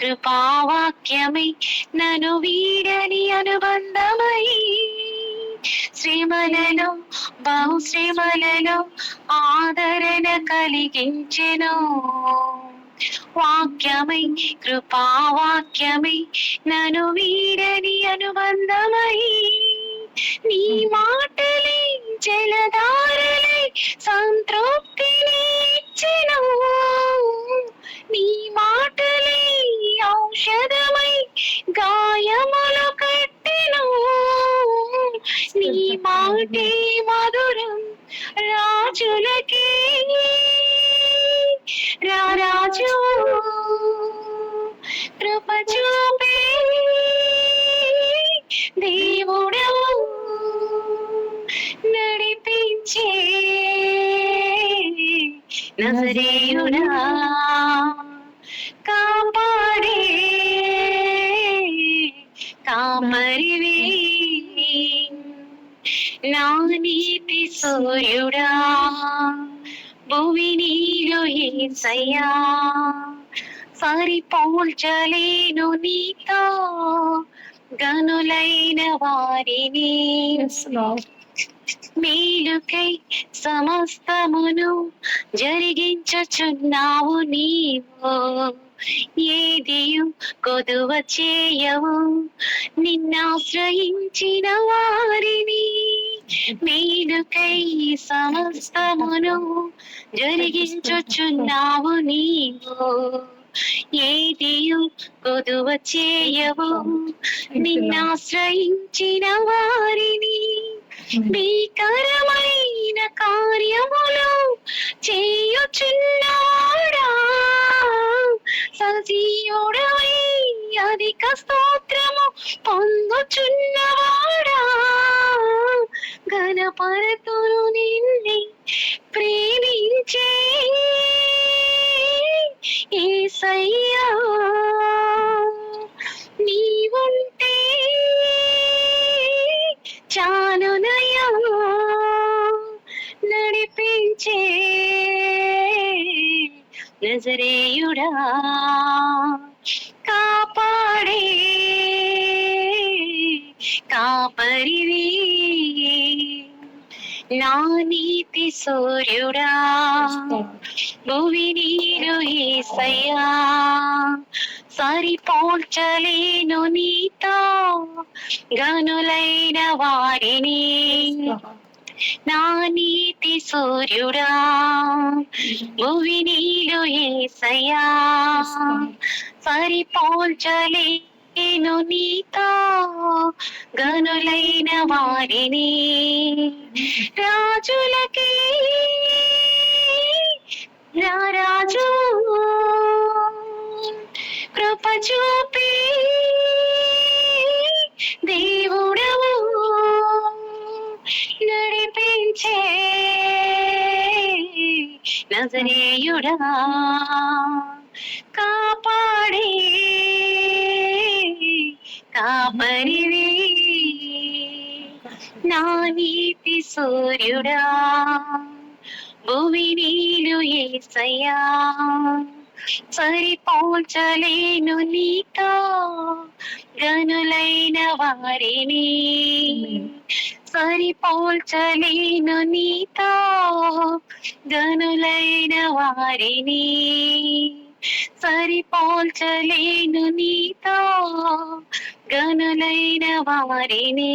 కృపావాక్యమై నన్ను వీడని అనుబంధమై శ్రమలలో బహుశ్రమలలో ఆదరణ కలిగించెను. వాక్యమై కృపావాక్యమై నన్ను వీడని అనుబంధమై నీ మాటలే జలధారలై సంతృప్తిని ఇచ్చెను. నీ మాటలే ఔషధమై గాయములు కట్టెను. నీ మాటే మధురం రాజులకే రారాజు కృప చూపే దేవుడవు నడిపించే నజరేయుడా కాపాడే కాపరివే నా నీతి సూర్యుడా భువి నీలో యేసయ్యా సరిపోల్చలేను నీతో గనులైన వారిని మేలుకై సమస్తమును జరిగించుచున్నావు నీవు ఏదియు కొదువ చేయవు నిన్నాశ్రయించిన వారిని మేలుకై సమస్తమును జరిగించుచున్నావు నీవు ఏదియు కొదువ చేయవు నిన్నాశ్రయించిన వారిని భీకరమైన కార్యములు చేయుచున్నాడా సజీవుడవై అధిక స్తోత్రము పొందుచున్నవాడా ఘనపరతును నిన్నే ప్రేమించే యేసయ్యా నీవుంటే చాలునయ్యా నడిపించే నజరేయుడా కాపాడే కాపరివి నా నీతి సూర్యుడా భువి నీరు యేసయ్యా సరిపోల్చలేను నీతో గనులైన వారిని నా నీతి సూర్యుడా భువి నీరు యేసయ్యా సరిపోల్చలేను నీతో గనులైన వారిని రాజులకి రారాజు కృప చూపి దేవుడవు నడిపించే నజరేయుడా కాపాడే కాపరివి నా నీతి సూర్యుడా భువి నీలు యేసయ్యా సరిపోల్చలేను నీతో గనులైన వారిని సరిపోల్చలేను నీతో గనులైన వారిని సరిపోల్చలేను నీతో గనులైన వారిని.